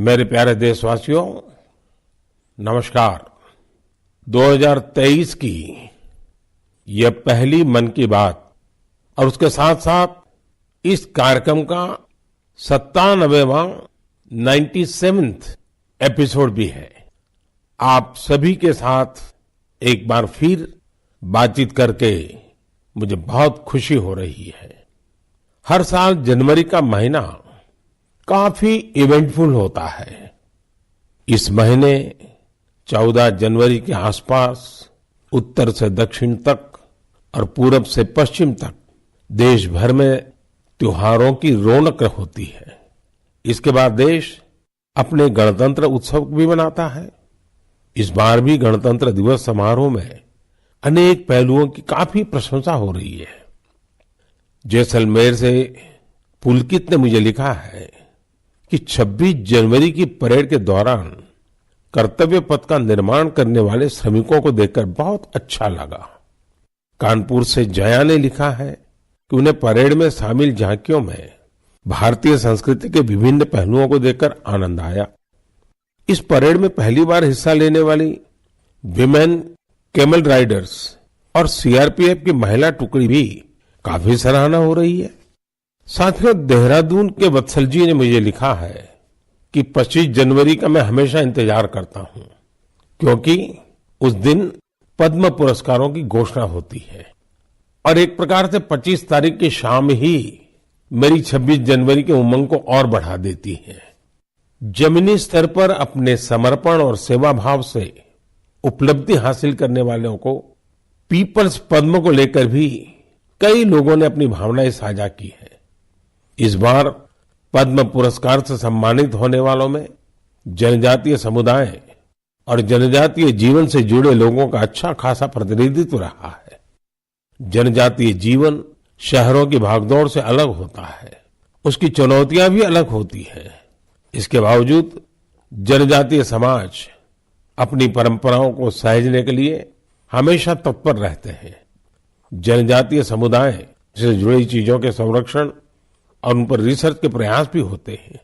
मेरे प्यारे देशवासियों, नमस्कार। 2023 की यह पहली मन की बात और उसके साथ साथ इस कार्यक्रम का 97वां 97th एपिसोड भी है। आप सभी के साथ एक बार फिर बातचीत करके मुझे बहुत खुशी हो रही है। हर साल जनवरी का महीना काफी इवेंटफुल होता है। इस महीने 14 जनवरी के आसपास उत्तर से दक्षिण तक और पूरब से पश्चिम तक देश भर में त्योहारों की रौनक होती है। इसके बाद देश अपने गणतंत्र उत्सव भी मनाता है। इस बार भी गणतंत्र दिवस समारोह में अनेक पहलुओं की काफी प्रशंसा हो रही है। जैसलमेर से पुलकित ने मुझे लिखा है कि 26 जनवरी की परेड के दौरान कर्तव्य पथ का निर्माण करने वाले श्रमिकों को देखकर बहुत अच्छा लगा। कानपुर से जया ने लिखा है कि उन्हें परेड में शामिल झांकियों में भारतीय संस्कृति के विभिन्न पहलुओं को देखकर आनंद आया। इस परेड में पहली बार हिस्सा लेने वाली विमेन कैमल राइडर्स और सीआरपीएफ की महिला टुकड़ी भी काफी सराहना हो रही है। साथियों, देहरादून के वत्सल जी ने मुझे लिखा है कि 25 जनवरी का मैं हमेशा इंतजार करता हूं, क्योंकि उस दिन पद्म पुरस्कारों की घोषणा होती है और एक प्रकार से 25 तारीख की शाम ही मेरी 26 जनवरी के उमंग को और बढ़ा देती है। जमीनी स्तर पर अपने समर्पण और सेवा भाव से उपलब्धि हासिल करने वालों को पीपल्स पद्म को लेकर भी कई लोगों ने अपनी भावनाएं साझा की है। इस बार पद्म पुरस्कार से सम्मानित होने वालों में जनजातीय समुदाय और जनजातीय जीवन से जुड़े लोगों का अच्छा खासा प्रतिनिधित्व रहा है। जनजातीय जीवन शहरों की भागदौड़ से अलग होता है, उसकी चुनौतियां भी अलग होती हैं। इसके बावजूद जनजातीय समाज अपनी परंपराओं को सहेजने के लिए हमेशा तत्पर रहते हैं। जनजातीय समुदाय से जुड़ी चीजों के संरक्षण और उन पर रिसर्च के प्रयास भी होते हैं।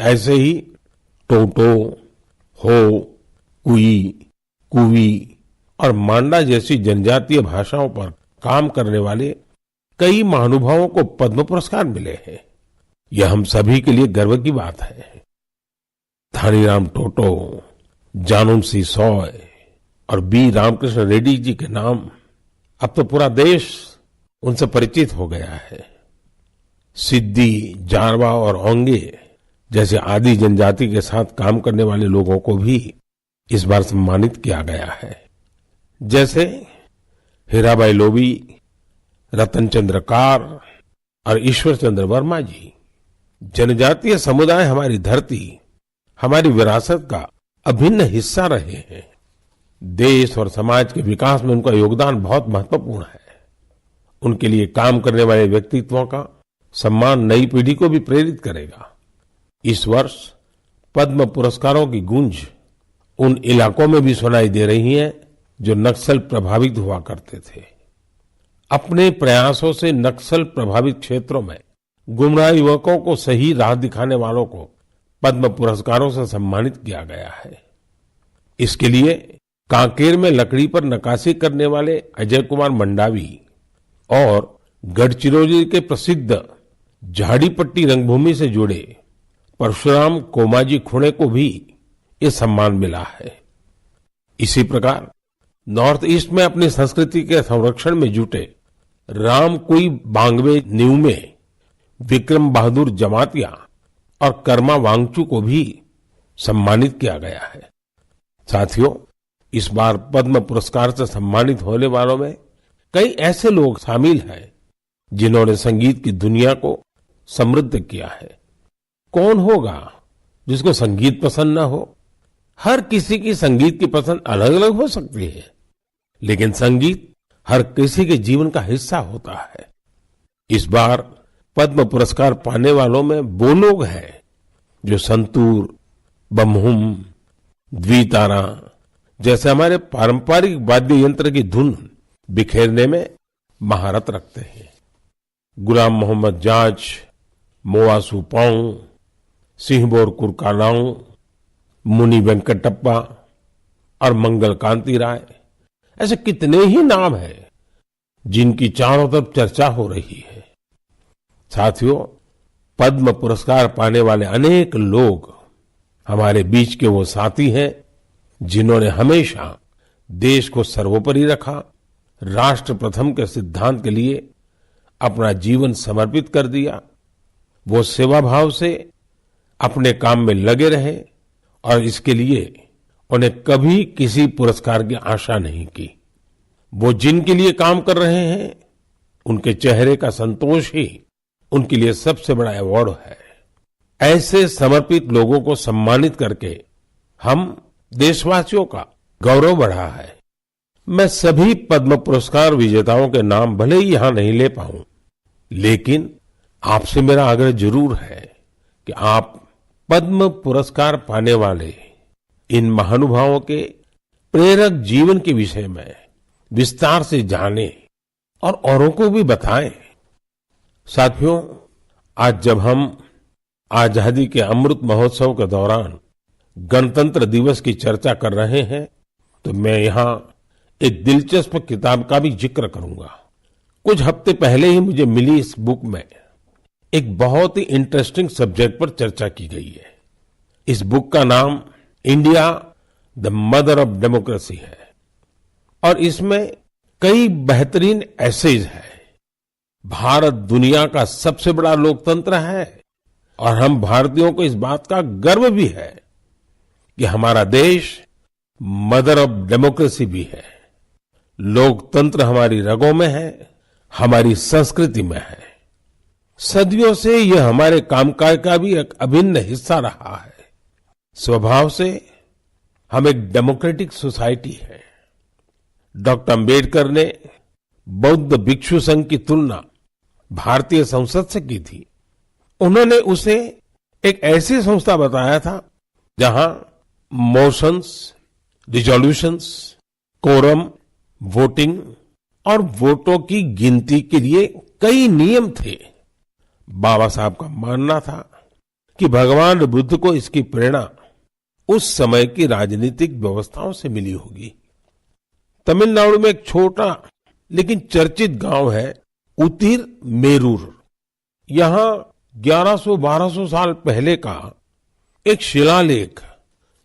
ऐसे ही टोटो, हो, कुई, कुवी और मांडा जैसी जनजातीय भाषाओं पर काम करने वाले कई महानुभावों को पद्म पुरस्कार मिले हैं। यह हम सभी के लिए गर्व की बात है। धानीराम टोटो, जानूम सी सॉय और बी रामकृष्ण रेड्डी जी के नाम अब तो पूरा देश उनसे परिचित हो गया है। सिद्दी, जारवा और ओंगे जैसे आदि जनजाति के साथ काम करने वाले लोगों को भी इस बार सम्मानित किया गया है। जैसे हीराबाई लोबी, रतन चंद्र कार और ईश्वर चंद्र वर्मा जी। जनजातीय समुदाय हमारी धरती, हमारी विरासत का अभिन्न हिस्सा रहे हैं। देश और समाज के विकास में उनका योगदान बहुत महत्वपूर्ण है। उनके लिए काम करने वाले व्यक्तित्वों का सम्मान नई पीढ़ी को भी प्रेरित करेगा। इस वर्ष पद्म पुरस्कारों की गूंज उन इलाकों में भी सुनाई दे रही है जो नक्सल प्रभावित हुआ करते थे। अपने प्रयासों से नक्सल प्रभावित क्षेत्रों में गुमराह युवकों को सही राह दिखाने वालों को पद्म पुरस्कारों से सम्मानित किया गया है। इसके लिए कांकेर में लकड़ी पर नक्काशी करने वाले अजय कुमार मंडावी और गढ़चिरौली के प्रसिद्ध झाड़ीपट्टी रंगभूमि से जुड़े परशुराम कोमाजी खुणे को भी ये सम्मान मिला है। इसी प्रकार नॉर्थ ईस्ट में अपनी संस्कृति के संरक्षण में जुटे राम कुई बांगवे न्यूमे, विक्रम बहादुर जमातिया और कर्मा वांगचू को भी सम्मानित किया गया है। साथियों, इस बार पद्म पुरस्कार से सम्मानित होने वालों में कई ऐसे लोग शामिल हैं जिन्होंने संगीत की दुनिया को समृद्ध किया है। कौन होगा जिसको संगीत पसंद न हो? हर किसी की संगीत की पसंद अलग अलग हो सकती है, लेकिन संगीत हर किसी के जीवन का हिस्सा होता है। इस बार पद्म पुरस्कार पाने वालों में वो लोग हैं जो संतूर, बमहुम, द्वितारा जैसे हमारे पारंपरिक वाद्य यंत्र की धुन बिखेरने में महारत रखते हैं। गुलाम मोहम्मद जाज, मोआ सुपौंग, सिंहबोर कुरकालाऊ, मुनि वेंकटप्पा और मंगल कांति राय, ऐसे कितने ही नाम हैं जिनकी चारों तरफ चर्चा हो रही है। साथियों, पद्म पुरस्कार पाने वाले अनेक लोग हमारे बीच के वो साथी हैं जिन्होंने हमेशा देश को सर्वोपरि रखा, राष्ट्र प्रथम के सिद्धांत के लिए अपना जीवन समर्पित कर दिया। वो सेवा भाव से अपने काम में लगे रहे और इसके लिए उन्हें कभी किसी पुरस्कार की आशा नहीं की। वो जिनके लिए काम कर रहे हैं, उनके चेहरे का संतोष ही उनके लिए सबसे बड़ा अवार्ड है। ऐसे समर्पित लोगों को सम्मानित करके हम देशवासियों का गौरव बढ़ा है। मैं सभी पद्म पुरस्कार विजेताओं के नाम भले ही यहां नहीं ले पाऊं, लेकिन आपसे मेरा आग्रह जरूर है कि आप पद्म पुरस्कार पाने वाले इन महानुभावों के प्रेरक जीवन के विषय में विस्तार से जानें और औरों को भी बताएं। साथियों, आज जब हम आजादी के अमृत महोत्सव के दौरान गणतंत्र दिवस की चर्चा कर रहे हैं, तो मैं यहां एक दिलचस्प किताब का भी जिक्र करूंगा। कुछ हफ्ते पहले ही मुझे मिली इस बुक में एक बहुत ही इंटरेस्टिंग सब्जेक्ट पर चर्चा की गई है। इस बुक का नाम India the mother of democracy है और इसमें कई बेहतरीन एसेज है। भारत दुनिया का सबसे बड़ा लोकतंत्र है और हम भारतीयों को इस बात का गर्व भी है कि हमारा देश मदर ऑफ डेमोक्रेसी भी है। लोकतंत्र हमारी रगों में है, हमारी संस्कृति में है। सदियों से यह हमारे कामकाज का भी एक अभिन्न हिस्सा रहा है। स्वभाव से हम एक डेमोक्रेटिक सोसाइटी है। डॉक्टर अंबेडकर ने बौद्ध भिक्षु संघ की तुलना भारतीय संसद से की थी। उन्होंने उसे एक ऐसी संस्था बताया था जहां मोशंस, रिजोल्यूशंस, कोरम, वोटिंग और वोटों की गिनती के लिए कई नियम थे। बाबा साहब का मानना था कि भगवान बुद्ध को इसकी प्रेरणा उस समय की राजनीतिक व्यवस्थाओं से मिली होगी। तमिलनाडु में एक छोटा लेकिन चर्चित गांव है उतिर मेरूर। यहां 1100-1200 साल पहले का एक शिलालेख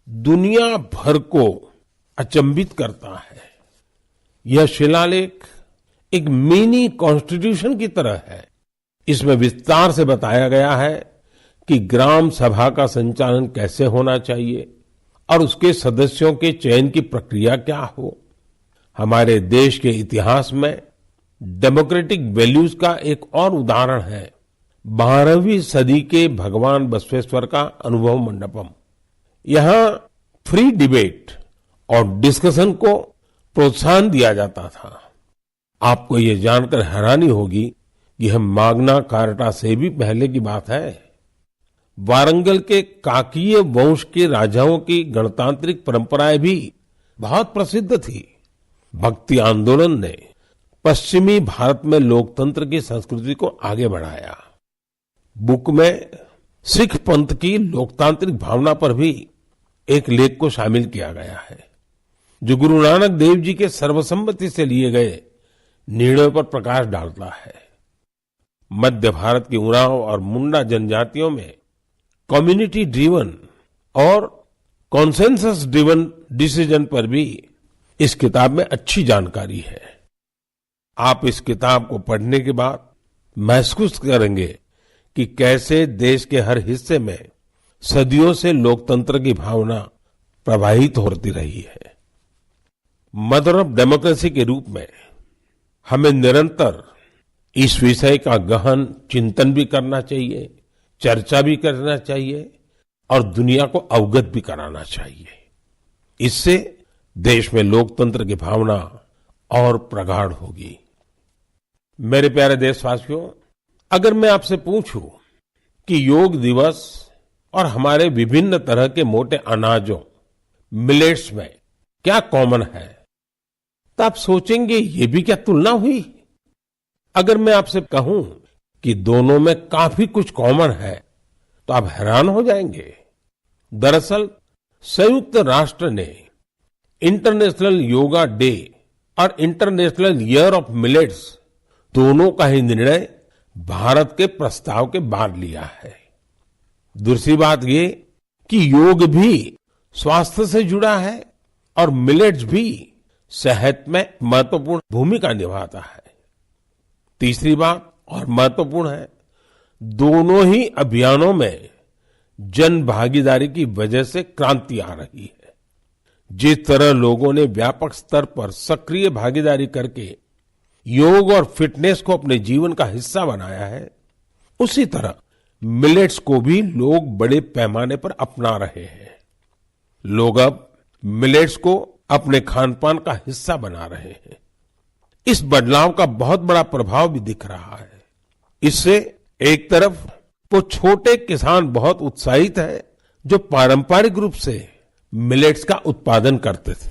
दुनिया भर को अचंभित करता है। यह शिलालेख एक मिनी कॉन्स्टिट्यूशन की तरह है। इसमें विस्तार से बताया गया है कि ग्राम सभा का संचालन कैसे होना चाहिए और उसके सदस्यों के चयन की प्रक्रिया क्या हो। हमारे देश के इतिहास में डेमोक्रेटिक वैल्यूज का एक और उदाहरण है 12वीं सदी के भगवान बसवेश्वर का अनुभव मंडपम। यहां फ्री डिबेट और डिस्कशन को प्रोत्साहन दिया जाता था। आपको ये जानकर हैरानी होगी, यह माग्ना कार्टा से भी पहले की बात है। वारंगल के काकीय वंश के राजाओं की गणतांत्रिक परंपराएं भी बहुत प्रसिद्ध थी। भक्ति आंदोलन ने पश्चिमी भारत में लोकतंत्र की संस्कृति को आगे बढ़ाया। बुक में सिख पंथ की लोकतांत्रिक भावना पर भी एक लेख को शामिल किया गया है, जो गुरु नानक देव जी के सर्वसम्मति से लिए गए निर्णयों पर प्रकाश डालता है। मध्य भारत की उरांव और मुंडा जनजातियों में कम्युनिटी ड्रिवन और कॉन्सेंसस ड्रिवन डिसीजन पर भी इस किताब में अच्छी जानकारी है। आप इस किताब को पढ़ने के बाद महसूस करेंगे कि कैसे देश के हर हिस्से में सदियों से लोकतंत्र की भावना प्रवाहित होती रही है। मदर ऑफ डेमोक्रेसी के रूप में हमें निरंतर इस विषय का गहन चिंतन भी करना चाहिए, चर्चा भी करना चाहिए और दुनिया को अवगत भी कराना चाहिए। इससे देश में लोकतंत्र की भावना और प्रगाढ़ होगी। मेरे प्यारे देशवासियों, अगर मैं आपसे पूछूं कि योग दिवस और हमारे विभिन्न तरह के मोटे अनाजों मिलेट्स में क्या कॉमन है, तो आप सोचेंगे ये भी क्या तुलना हुई। अगर मैं आपसे कहूं कि दोनों में काफी कुछ कॉमन है, तो तो आप हैरान हो जाएंगे। दरअसल संयुक्त राष्ट्र ने इंटरनेशनल योगा डे और इंटरनेशनल ईयर ऑफ मिलेट्स दोनों का ही निर्णय भारत के प्रस्ताव के बाद लिया है। दूसरी बात ये कि योग भी स्वास्थ्य से जुड़ा है और मिलेट्स भी सेहत में महत्वपूर्ण भूमिका निभाता है। तीसरी बात और महत्वपूर्ण है, दोनों ही अभियानों में जन भागीदारी की वजह से क्रांति आ रही है। जिस तरह लोगों ने व्यापक स्तर पर सक्रिय भागीदारी करके योग और फिटनेस को अपने जीवन का हिस्सा बनाया है, उसी तरह मिलेट्स को भी लोग बड़े पैमाने पर अपना रहे हैं। लोग अब मिलेट्स को अपने खानपान का हिस्सा बना रहे हैं। इस बदलाव का बहुत बड़ा प्रभाव भी दिख रहा है। इससे एक तरफ वो छोटे किसान बहुत उत्साहित हैं जो पारंपरिक रूप से मिलेट्स का उत्पादन करते थे।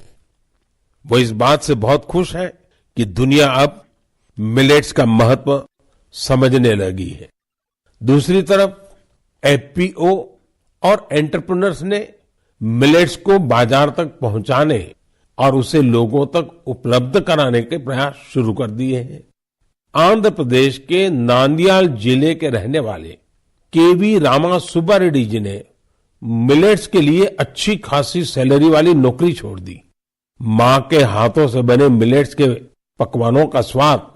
वो इस बात से बहुत खुश हैं कि दुनिया अब मिलेट्स का महत्व समझने लगी है। दूसरी तरफ एफपीओ और एंटरप्रेन्योर्स ने मिलेट्स को बाजार तक पहुंचाने और उसे लोगों तक उपलब्ध कराने के प्रयास शुरू कर दिए हैं। आंध्र प्रदेश के नांदयाल जिले के रहने वाले केवी रामा सुब्बा रेड्डी जी ने मिलेट्स के लिए अच्छी खासी सैलरी वाली नौकरी छोड़ दी। मां के हाथों से बने मिलेट्स के पकवानों का स्वाद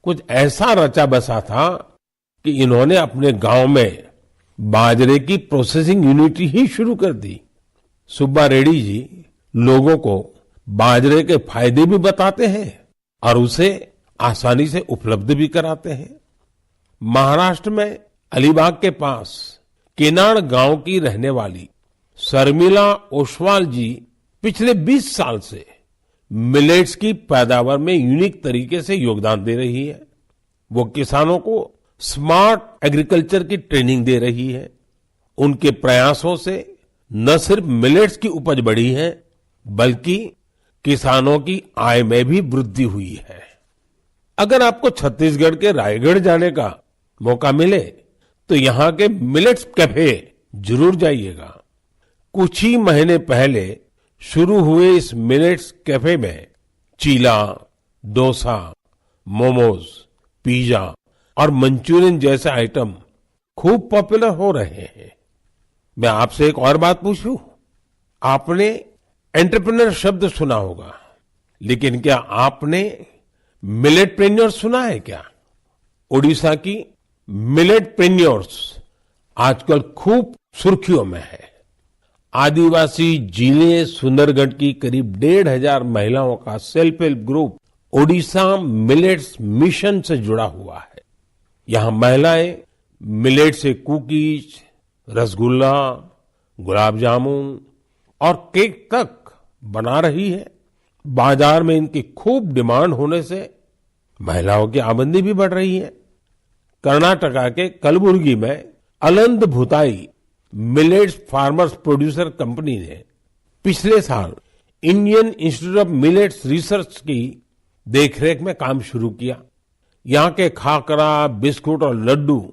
कुछ ऐसा रचा बसा था कि इन्होंने अपने गांव में बाजरे की प्रोसेसिंग यूनिट ही शुरू कर दी। सुब्बा रेड्डी जी लोगों को बाजरे के फायदे भी बताते हैं और उसे आसानी से उपलब्ध भी कराते हैं। महाराष्ट्र में अलीबाग के पास केनाड गांव की रहने वाली शर्मिला ओसवाल जी पिछले 20 साल से मिलेट्स की पैदावार में यूनिक तरीके से योगदान दे रही है। वो किसानों को स्मार्ट एग्रीकल्चर की ट्रेनिंग दे रही है। उनके प्रयासों से न सिर्फ मिलेट्स की उपज बढ़ी है, बल्कि किसानों की आय में भी वृद्धि हुई है। अगर आपको छत्तीसगढ़ के रायगढ़ जाने का मौका मिले तो यहाँ के मिलेट्स कैफे जरूर जाइएगा। कुछ ही महीने पहले शुरू हुए इस मिलेट्स कैफे में चीला, डोसा, मोमोज, पिज्जा और मंचूरियन जैसे आइटम खूब पॉपुलर हो रहे हैं। मैं आपसे एक और बात पूछूं, आपने एंटरप्रेन्योर शब्द सुना होगा, लेकिन क्या आपने मिलेटप्रेन्योर सुना है क्या? ओडिशा की मिलेटप्रेन्योर्स आजकल खूब सुर्खियों में है। आदिवासी जिले सुंदरगढ़ की करीब 1,500 महिलाओं का self help group Odisha millets mission से जुड़ा हुआ है। यहाँ महिलाएं मिलेट से कुकीज, रसगुल्ला, गुलाब जामुन और केक तक बना रही है। बाजार में इनकी खूब डिमांड होने से महिलाओं की आमदनी भी बढ़ रही है। कर्नाटका के कलबुर्गी में Aland Bhutai millets farmers producer company ने पिछले साल Indian institute of millets research की देखरेख में काम शुरू किया। यहाँ के खाकरा, बिस्कुट और लड्डू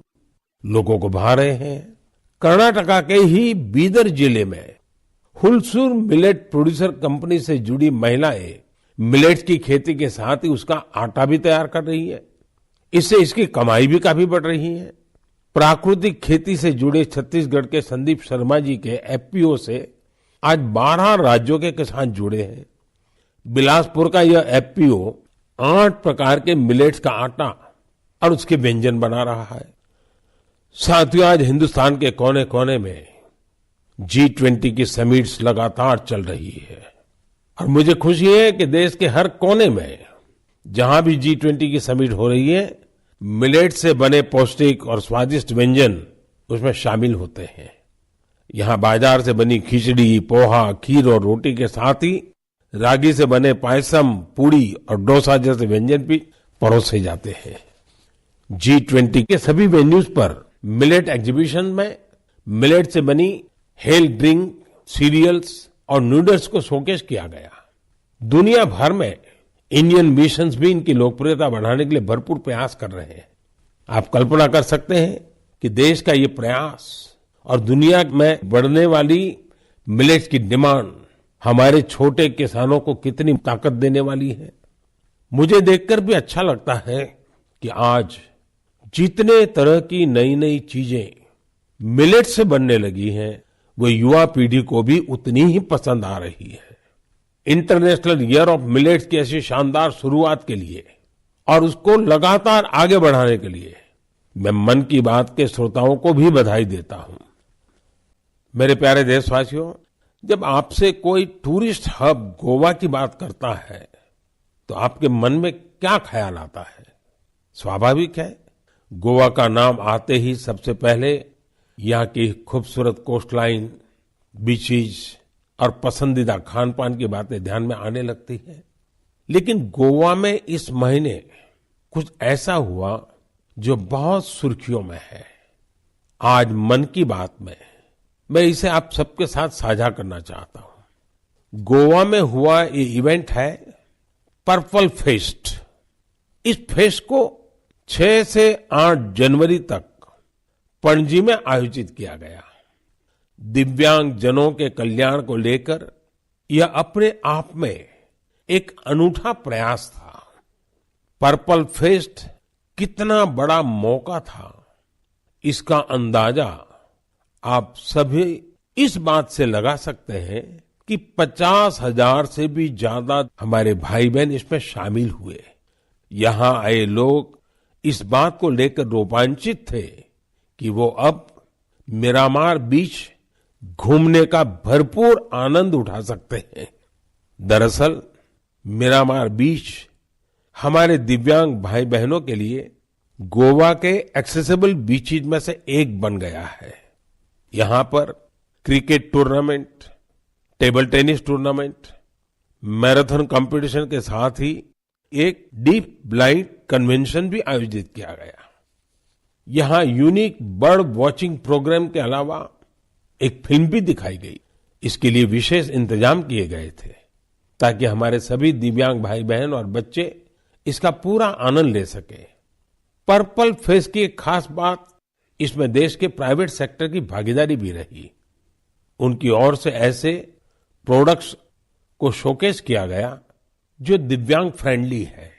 लोगों को भा रहे हैं। कर्नाटका के ही बीदर जिले में हुलसूर मिलेट प्रोड्यूसर कंपनी से जुड़ी महिलाएं मिलेट्स की खेती के साथ ही उसका आटा भी तैयार कर रही है। इससे इसकी कमाई भी काफी बढ़ रही है। प्राकृतिक खेती से जुड़े छत्तीसगढ़ के संदीप शर्मा जी के एफपीओ से आज 12 राज्यों के किसान जुड़े हैं। बिलासपुर का यह एफपीओ 8 प्रकार के मिलेट्स का आटा और उसके व्यंजन बना रहा है। साथियों, आज हिंदुस्तान के कोने कोने में G20 की समिट्स लगातार चल रही है और मुझे खुशी है कि देश के हर कोने में जहां भी G20 की समिट हो रही है, मिलेट से बने पौष्टिक और स्वादिष्ट व्यंजन उसमें शामिल होते हैं। यहाँ बाजार से बनी खिचड़ी, पोहा, खीर और रोटी के साथ ही रागी से बने पायसम, पूड़ी और डोसा जैसे व्यंजन भी परोसे जाते हैं। G20 के सभी वेन्यूज पर मिलेट एग्जीबिशन में मिलेट से बनी हेल्थ ड्रिंक, सीरियल्स और नूडल्स को शोकेस किया गया। दुनिया भर में इंडियन मिशंस भी इनकी लोकप्रियता बढ़ाने के लिए भरपूर प्रयास कर रहे हैं। आप कल्पना कर सकते हैं कि देश का ये प्रयास और दुनिया में बढ़ने वाली मिलेट्स की डिमांड हमारे छोटे किसानों को कितनी ताकत देने वाली है। मुझे देखकर भी अच्छा लगता है कि आज जितने तरह की नई नई चीजें मिलेट से बनने लगी हैं, वो युवा पीढ़ी को भी उतनी ही पसंद आ रही है। इंटरनेशनल ईयर ऑफ मिलेट्स की ऐसी शानदार शुरुआत के लिए और उसको लगातार आगे बढ़ाने के लिए मैं मन की बात के श्रोताओं को भी बधाई देता हूं। मेरे प्यारे देशवासियों, जब आपसे कोई टूरिस्ट हब गोवा की बात करता है तो आपके मन में क्या ख्याल आता है? स्वाभाविक है, गोवा का नाम आते ही सबसे पहले यहाँ की खूबसूरत कोस्टलाइन, बीचेस और पसंदीदा खान पान की बातें ध्यान में आने लगती है। लेकिन गोवा में इस महीने कुछ ऐसा हुआ जो बहुत सुर्खियों में है। आज मन की बात में मैं इसे आप सबके साथ साझा करना चाहता हूं। गोवा में हुआ ये इवेंट है पर्पल फेस्ट। इस फेस्ट को 6 से 8 जनवरी तक पणजी में आयोजित किया गया। दिव्यांग जनों के कल्याण को लेकर यह अपने आप में एक अनूठा प्रयास था। पर्पल फेस्ट कितना बड़ा मौका था, इसका अंदाजा आप सभी इस बात से लगा सकते हैं कि 50,000 से भी ज्यादा हमारे भाई बहन इसमें शामिल हुए। यहाँ आए लोग इस बात को लेकर रोमांचित थे कि वो अब मिरामार बीच घूमने का भरपूर आनंद उठा सकते हैं। दरअसल मिरामार बीच हमारे दिव्यांग भाई बहनों के लिए गोवा के एक्सेसिबल बीचेस में से एक बन गया है। यहाँ पर cricket tournament, table tennis tournament, marathon competition के साथ ही एक डीप ब्लाइंड कन्वेंशन भी आयोजित किया गया। यहाँ यूनिक बर्ड वॉचिंग प्रोग्राम के अलावा एक फिल्म भी दिखाई गई। इसके लिए विशेष इंतजाम किए गए थे ताकि हमारे सभी दिव्यांग भाई बहन और बच्चे इसका पूरा आनंद ले सके। पर्पल फेस्ट की एक खास बात, इसमें देश के प्राइवेट सेक्टर की भागीदारी भी रही। उनकी ओर से ऐसे प्रोडक्ट्स को शोकेस किया गया जो दिव्यांग फ्रेंडली है।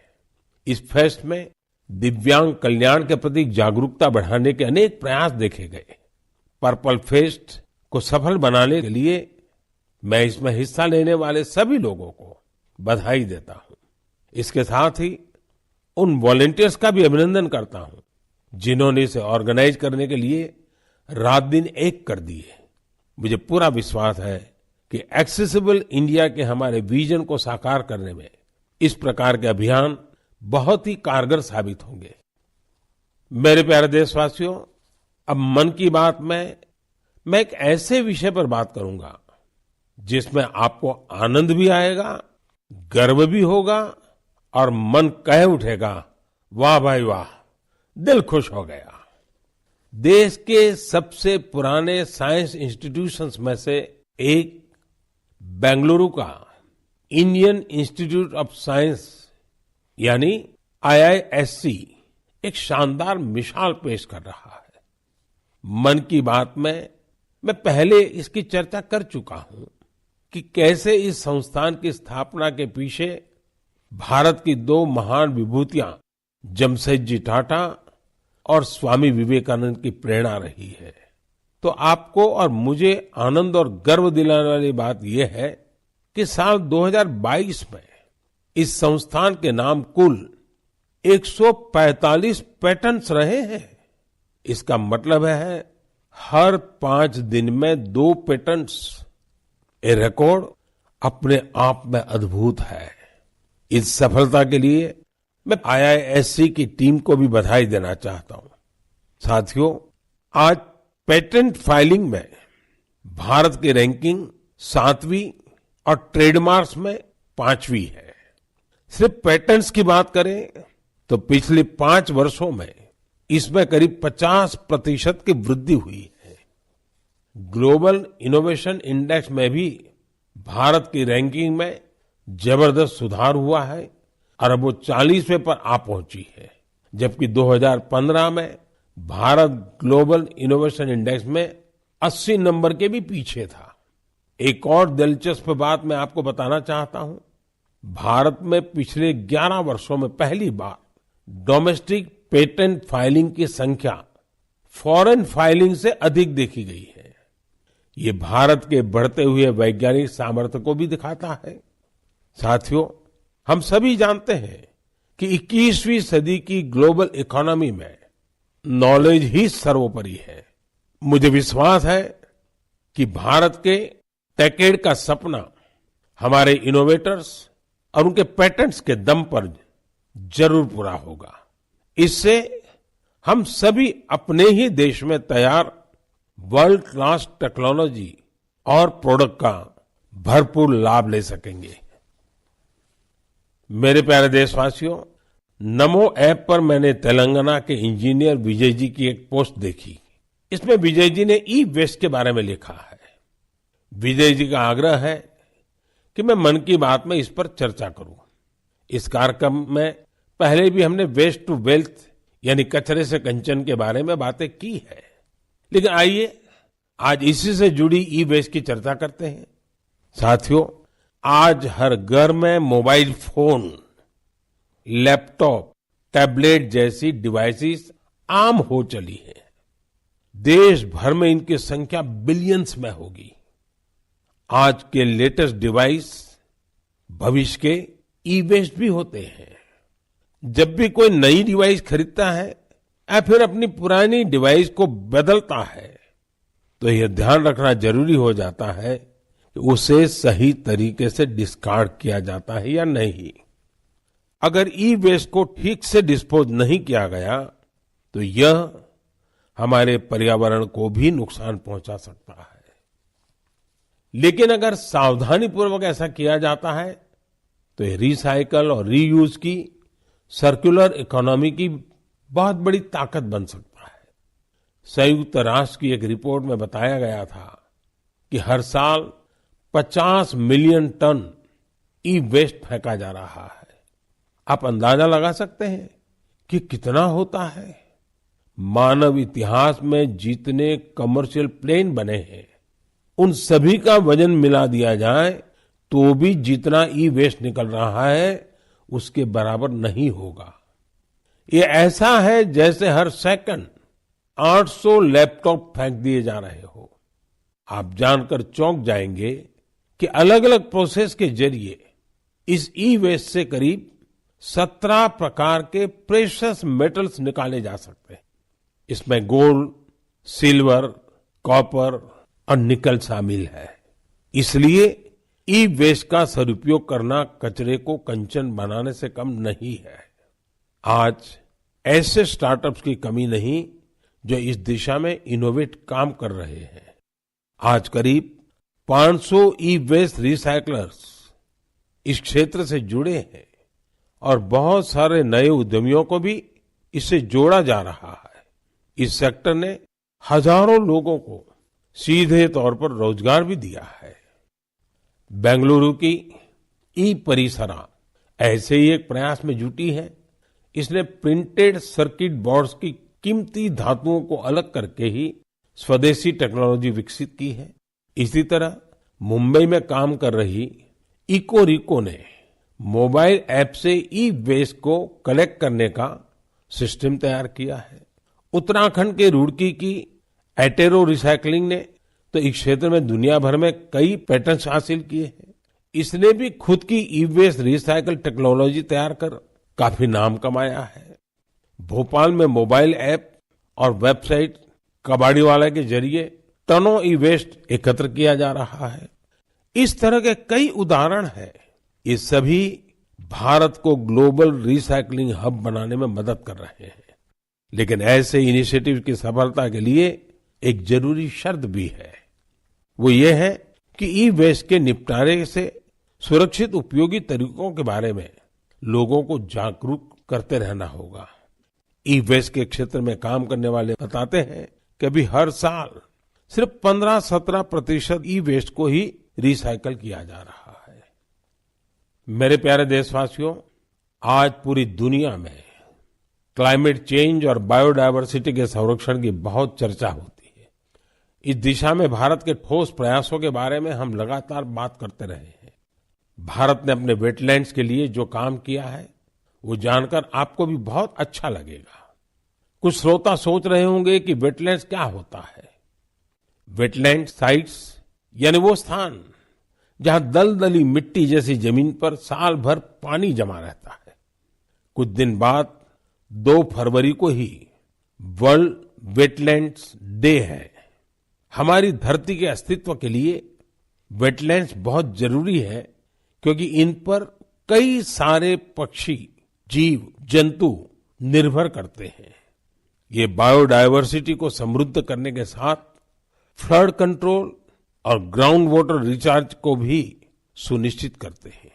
इस फेस्ट में दिव्यांग कल्याण के प्रति जागरूकता बढ़ाने के अनेक प्रयास देखे गए। पर्पल फेस्ट को सफल बनाने के लिए मैं इसमें हिस्सा लेने वाले सभी लोगों को बधाई देता हूं। इसके साथ ही उन वॉलंटियर्स का भी अभिनंदन करता हूं जिन्होंने इसे ऑर्गेनाइज करने के लिए रात दिन एक कर दिए। मुझे पूरा विश्वास है कि एक्सेसिबल इंडिया के हमारे विजन को साकार करने में इस प्रकार के अभियान बहुत ही कारगर साबित होंगे। मेरे प्यारे देशवासियों, अब मन की बात में मैं एक ऐसे विषय पर बात करूंगा जिसमें आपको आनंद भी आएगा, गर्व भी होगा और मन कह उठेगा, वाह भाई वाह, दिल खुश हो गया। देश के सबसे पुराने साइंस इंस्टीट्यूशंस में से एक बेंगलुरु का इंडियन इंस्टीट्यूट ऑफ साइंस यानी IISc एक शानदार मिसाल पेश कर रहा है। मन की बात में मैं पहले इसकी चर्चा कर चुका हूं कि कैसे इस संस्थान की स्थापना के पीछे भारत की 2 महान विभूतियां जमशेदजी टाटा और स्वामी विवेकानंद की प्रेरणा रही है। तो आपको और मुझे आनंद और गर्व दिलाने वाली बात यह है कि साल 2022 में इस संस्थान के नाम कुल 145 पेटेंट्स रहे हैं। इसका मतलब है हर 5 दिन में 2 पेटेंट्स। ये रिकॉर्ड अपने आप में अद्भुत है। इस सफलता के लिए मैं IISc की टीम को भी बधाई देना चाहता हूं। साथियों, आज पेटेंट फाइलिंग में भारत की रैंकिंग 7वीं और ट्रेडमार्क्स में 5वीं है। सिर्फ पेटेंट्स की बात करें तो पिछले 5 वर्षों में इसमें करीब 50% की वृद्धि हुई है। ग्लोबल इनोवेशन इंडेक्स में भी भारत की रैंकिंग में जबरदस्त सुधार हुआ है और अब वो 40वें पर आ पहुंची है, जबकि 2015 में भारत ग्लोबल इनोवेशन इंडेक्स में 80 नंबर के भी पीछे था। एक और दिलचस्प बात मैं आपको बताना चाहता हूं। भारत में पिछले 11 वर्षों में पहली बार डोमेस्टिक पेटेंट फाइलिंग की संख्या फॉरेन फाइलिंग से अधिक देखी गई है। ये भारत के बढ़ते हुए वैज्ञानिक सामर्थ्य को भी दिखाता है। साथियों, हम सभी जानते हैं कि 21वीं सदी की ग्लोबल इकोनॉमी में नॉलेज ही सर्वोपरि है। मुझे विश्वास है कि भारत के टेकेड का सपना हमारे इनोवेटर्स और उनके पेटेंट्स के दम पर जरूर पूरा होगा। इससे हम सभी अपने ही देश में तैयार वर्ल्ड क्लास टेक्नोलॉजी और प्रोडक्ट का भरपूर लाभ ले सकेंगे। मेरे प्यारे देशवासियों, नमो ऐप पर मैंने तेलंगाना के इंजीनियर विजय जी की एक पोस्ट देखी। इसमें विजय जी ने ई वेस्ट के बारे में लिखा है। विजय जी का आग्रह है कि मैं मन की बात में इस पर चर्चा करूं। इस कार्यक्रम में पहले भी हमने वेस्ट टू वेल्थ यानी कचरे से कंचन के बारे में बातें की है, लेकिन आइए आज इसी से जुड़ी ई वेस्ट की चर्चा करते हैं। साथियों, आज हर घर में मोबाइल फोन, लैपटॉप, टैबलेट जैसी डिवाइसेस आम हो चली है। देश भर में इनकी संख्या बिलियंस में होगी। आज के लेटेस्ट डिवाइस भविष्य के ई वेस्ट भी होते हैं। जब भी कोई नई डिवाइस खरीदता है या फिर अपनी पुरानी डिवाइस को बदलता है, तो यह ध्यान रखना जरूरी हो जाता है कि उसे सही तरीके से डिस्कार्ड किया जाता है या नहीं। अगर ई वेस्ट को ठीक से डिस्पोज नहीं किया गया तो यह हमारे पर्यावरण को भी नुकसान पहुंचा सकता है। लेकिन अगर सावधानी पूर्वक ऐसा किया जाता है तो ये रिसाइकल और रीयूज की सर्कुलर इकोनॉमी की बहुत बड़ी ताकत बन सकता है। संयुक्त राष्ट्र की एक रिपोर्ट में बताया गया था कि हर साल 50 मिलियन टन ई वेस्ट फेंका जा रहा है। आप अंदाजा लगा सकते हैं कि कितना होता है। मानव इतिहास में जितने कमर्शियल प्लेन बने हैं, उन सभी का वजन मिला दिया जाए तो भी जितना ई वेस्ट निकल रहा है उसके बराबर नहीं होगा। ये ऐसा है जैसे हर सेकंड 800 लैपटॉप फेंक दिए जा रहे हो। आप जानकर चौंक जाएंगे कि अलग अलग प्रोसेस के जरिए इस ई वेस्ट से करीब 17 प्रकार के प्रेशियस मेटल्स निकाले जा सकते हैं। इसमें गोल्ड, सिल्वर, कॉपर और निकल शामिल है। इसलिए ई वेस्ट का सदुपयोग करना कचरे को कंचन बनाने से कम नहीं है। आज ऐसे स्टार्टअप्स की कमी नहीं जो इस दिशा में इनोवेट काम कर रहे हैं। आज करीब 500 ई वेस्ट रिसाइकलर्स इस क्षेत्र से जुड़े हैं और बहुत सारे नए उद्यमियों को भी इससे जोड़ा जा रहा है। इस सेक्टर ने हजारों लोगों को सीधे तौर पर रोजगार भी दिया है। बेंगलुरु की ई परिसरा ऐसे ही एक प्रयास में जुटी है। इसने प्रिंटेड सर्किट बोर्ड्स की कीमती धातुओं को अलग करके ही स्वदेशी टेक्नोलॉजी विकसित की है। इसी तरह मुंबई में काम कर रही इकोरिको ने मोबाइल ऐप से ई वेस्ट को कलेक्ट करने का सिस्टम तैयार किया है। उत्तराखंड के रुड़की की एटेरो रिसाइकलिंग ने तो इस क्षेत्र में दुनिया भर में कई पेटेंट्स हासिल किए हैं। इसने भी खुद की ई वेस्ट रिसाइकल टेक्नोलॉजी तैयार कर काफी नाम कमाया है। भोपाल में मोबाइल ऐप और वेबसाइट कबाड़ीवाला के जरिए टनों ई वेस्ट एकत्र किया जा रहा है। इस तरह के कई उदाहरण हैं। ये सभी भारत को ग्लोबल रिसाइकलिंग हब बनाने में मदद कर रहे हैं। लेकिन ऐसे इनिशिएटिव की सफलता के लिए एक जरूरी शर्त भी है। वो ये है कि ई वेस्ट के निपटारे से सुरक्षित उपयोगी तरीकों के बारे में लोगों को जागरूक करते रहना होगा। ई वेस्ट के क्षेत्र में काम करने वाले बताते हैं कि अभी हर साल सिर्फ 15-17% ई वेस्ट को ही रिसाइकल किया जा रहा है। मेरे प्यारे देशवासियों, आज पूरी दुनिया में क्लाइमेट चेंज और बायोडायवर्सिटी के संरक्षण की बहुत चर्चा होती है। इस दिशा में भारत के ठोस प्रयासों के बारे में हम लगातार बात करते रहे हैं। भारत ने अपने वेटलैंड्स के लिए जो काम किया है, वो जानकर आपको भी बहुत अच्छा लगेगा। कुछ श्रोता सोच रहे होंगे कि वेटलैंड्स क्या होता है। वेटलैंड साइट्स यानी वो स्थान जहां दलदली मिट्टी जैसी जमीन पर साल भर पानी जमा रहता है। कुछ दिन बाद 2 फरवरी को ही वर्ल्ड वेटलैंड्स डे है। हमारी धरती के अस्तित्व के लिए वेटलैंड्स बहुत जरूरी है, क्योंकि इन पर कई सारे पक्षी, जीव, जंतु निर्भर करते हैं। ये बायोडायवर्सिटी को समृद्ध करने के साथ फ्लड कंट्रोल और ग्राउंड वाटर रिचार्ज को भी सुनिश्चित करते हैं।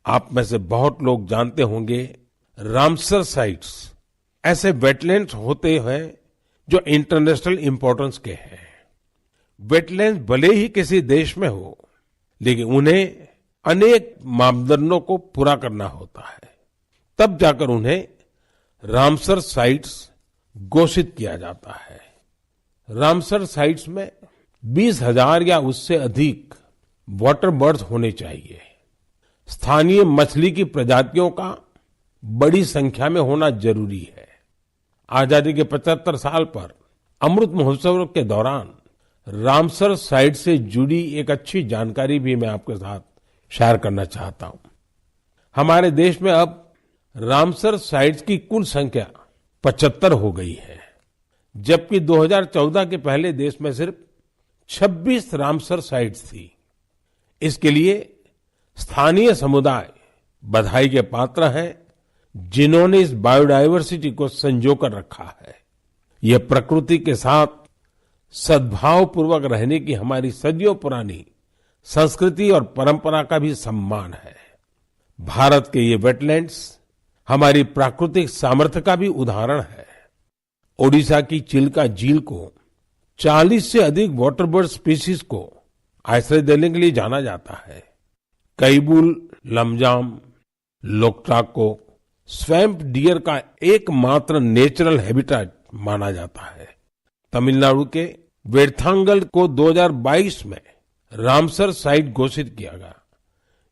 आप में से बहुत लोग जानते होंगे, रामसर साइट्स ऐसे वेटलैंड्स होते हैं जो इंटरनेशनल इंपॉर्टेंस के हैं। वेटलैंड्स भले ही किसी देश में हो, लेकिन उन्हें अनेक मापदंडों को पूरा करना होता है, तब जाकर उन्हें रामसर साइट्स घोषित किया जाता है। रामसर साइट्स में 20,000 या उससे अधिक वाटर बर्ड्स होने चाहिए। स्थानीय मछली की प्रजातियों का बड़ी संख्या में होना जरूरी है। आजादी के 75 साल पर अमृत महोत्सव के दौरान रामसर साइट से जुड़ी एक अच्छी जानकारी भी मैं आपके साथ शेयर करना चाहता हूं। हमारे देश में अब रामसर साइट्स की कुल संख्या 75 हो गई है, जबकि 2014 के पहले देश में सिर्फ 26 रामसर साइट्स थी। इसके लिए स्थानीय समुदाय बधाई के पात्र हैं, जिन्होंने इस बायोडायवर्सिटी को संजोकर रखा है। यह प्रकृति के साथ सद्भाव पूर्वक रहने की हमारी सदियों पुरानी संस्कृति और परंपरा का भी सम्मान है। भारत के ये वेटलैंड्स हमारी प्राकृतिक सामर्थ्य का भी उदाहरण है। ओडिशा की चिल्का झील को 40 से अधिक वाटर बर्ड स्पीशीज को आश्रय देने के लिए जाना जाता है। कैबुल लमजाम लोकटाक को स्वैम्प डियर का एकमात्र नेचुरल हैबिटेट माना जाता है। तमिलनाडु के वेर्थांगल को 2022 में रामसर साइट घोषित किया गया।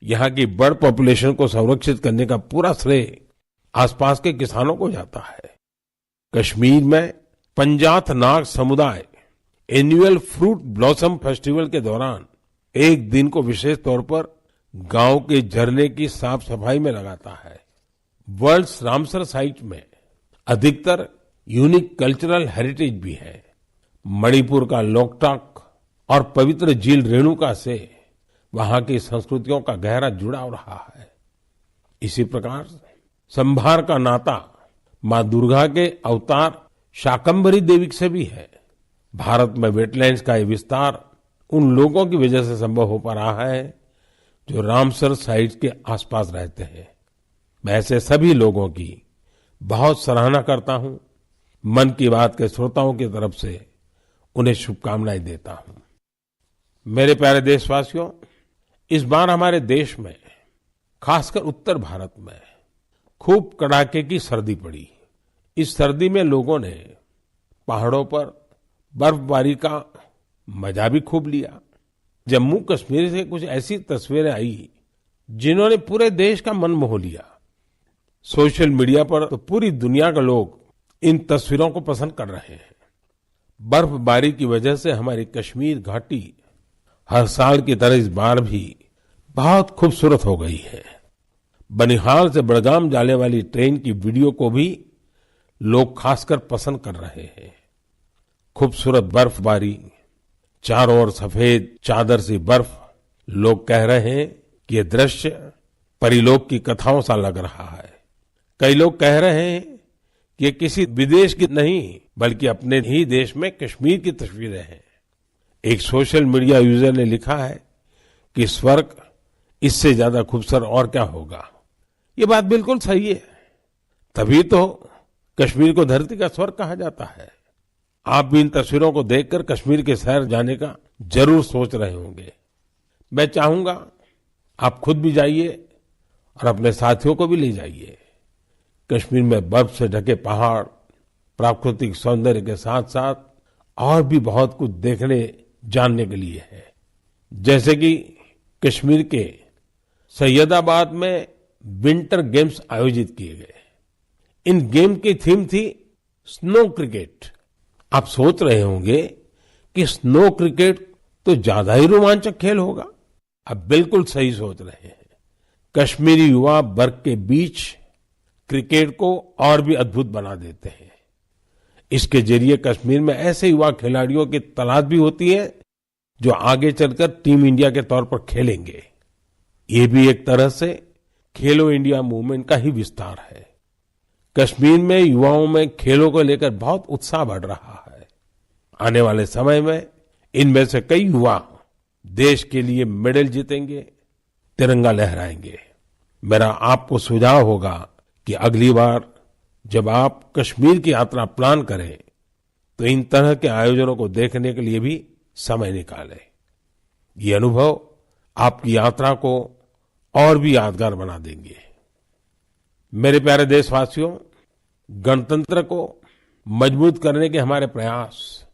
यहाँ की बर्ड पॉपुलेशन को संरक्षित करने का पूरा श्रेय आसपास के किसानों को जाता है। कश्मीर में पंजाथ नाग समुदाय एनुअल फ्रूट ब्लॉसम फेस्टिवल के दौरान एक दिन को विशेष तौर पर गांव के झरने की साफ सफाई में लगाता है। वर्ल्ड रामसर साइट में अधिकतर यूनिक कल्चरल हेरिटेज भी है। मणिपुर का लोकटाक और पवित्र झील रेणुका से वहां की संस्कृतियों का गहरा जुड़ाव रहा है। इसी प्रकार संभार का नाता मां दुर्गा के अवतार शाकंभरी देवी से भी है। भारत में वेटलैंड्स का ये विस्तार उन लोगों की वजह से संभव हो पा रहा है जो रामसर साइट्स के आसपास रहते हैं। मैं ऐसे सभी लोगों की बहुत सराहना करता हूं। मन की बात के श्रोताओं की तरफ से उन्हें शुभकामनाएं देता हूं। मेरे प्यारे देशवासियों, इस बार हमारे देश में, खासकर उत्तर भारत में खूब कड़ाके की सर्दी पड़ी। इस सर्दी में लोगों ने पहाड़ों पर बर्फबारी का मजा भी खूब लिया। जम्मू कश्मीर से कुछ ऐसी तस्वीरें आई जिन्होंने पूरे देश का मन मोह लिया। सोशल मीडिया पर तो पूरी दुनिया के लोग इन तस्वीरों को पसंद कर रहे हैं। बर्फबारी की वजह से हमारी कश्मीर घाटी हर साल की तरह इस बार भी बहुत खूबसूरत हो गई है। बनिहाल से बड़गाम जाने वाली ट्रेन की वीडियो को भी लोग खासकर पसंद कर रहे हैं। खूबसूरत बर्फबारी, चारों ओर सफेद चादर सी बर्फ। लोग कह रहे हैं कि ये दृश्य परिलोक की कथाओं सा लग रहा है। कई लोग कह रहे हैं कि ये किसी विदेश की नहीं, बल्कि अपने ही देश में कश्मीर की तस्वीरें हैं। एक सोशल मीडिया यूजर ने लिखा है कि स्वर्ग इससे ज्यादा खूबसूरत और क्या होगा। ये बात बिल्कुल सही है, तभी तो कश्मीर को धरती का स्वर्ग कहा जाता है। आप भी इन तस्वीरों को देखकर कश्मीर के शहर जाने का जरूर सोच रहे होंगे। मैं चाहूंगा आप खुद भी जाइए और अपने साथियों को भी ले जाइए। कश्मीर में बर्फ से ढके पहाड़, प्राकृतिक सौंदर्य के साथ साथ और भी बहुत कुछ देखने जानने के लिए है। जैसे कि कश्मीर के सैयदाबाद में विंटर गेम्स आयोजित किए गए। इन गेम की थीम थी स्नो क्रिकेट। आप सोच रहे होंगे कि स्नो क्रिकेट तो ज्यादा ही रोमांचक खेल होगा। आप बिल्कुल सही सोच रहे हैं। कश्मीरी युवा बर्फ के बीच क्रिकेट को और भी अद्भुत बना देते हैं। इसके जरिए कश्मीर में ऐसे युवा खिलाड़ियों की तलाश भी होती है जो आगे चलकर टीम इंडिया के तौर पर खेलेंगे। ये भी एक तरह से खेलो इंडिया मूवमेंट का ही विस्तार है। कश्मीर में युवाओं में खेलों को लेकर बहुत उत्साह बढ़ रहा है। आने वाले समय में इनमें से कई युवा देश के लिए मेडल जीतेंगे, तिरंगा लहराएंगे। मेरा आपको सुझाव होगा कि अगली बार जब आप कश्मीर की यात्रा प्लान करें तो इन तरह के आयोजनों को देखने के लिए भी समय निकालें। ये अनुभव आपकी यात्रा को और भी यादगार बना देंगे। मेरे प्यारे देशवासियों, गणतंत्र को मजबूत करने के हमारे प्रयास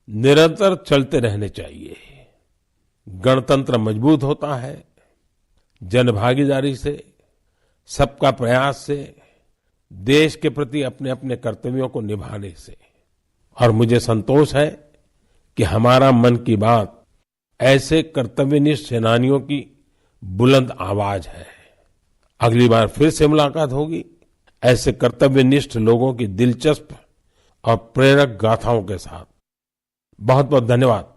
निरंतर चलते रहने चाहिए। गणतंत्र मजबूत होता है जनभागीदारी से, सबका प्रयास से, देश के प्रति अपने अपने कर्तव्यों को निभाने से। और मुझे संतोष है कि हमारा मन की बात ऐसे कर्तव्यनिष्ठ सेनानियों की बुलंद आवाज है। अगली बार फिर से मुलाकात होगी ऐसे कर्तव्यनिष्ठ लोगों की दिलचस्प और प्रेरक गाथाओं के साथ। बहुत बहुत धन्यवाद।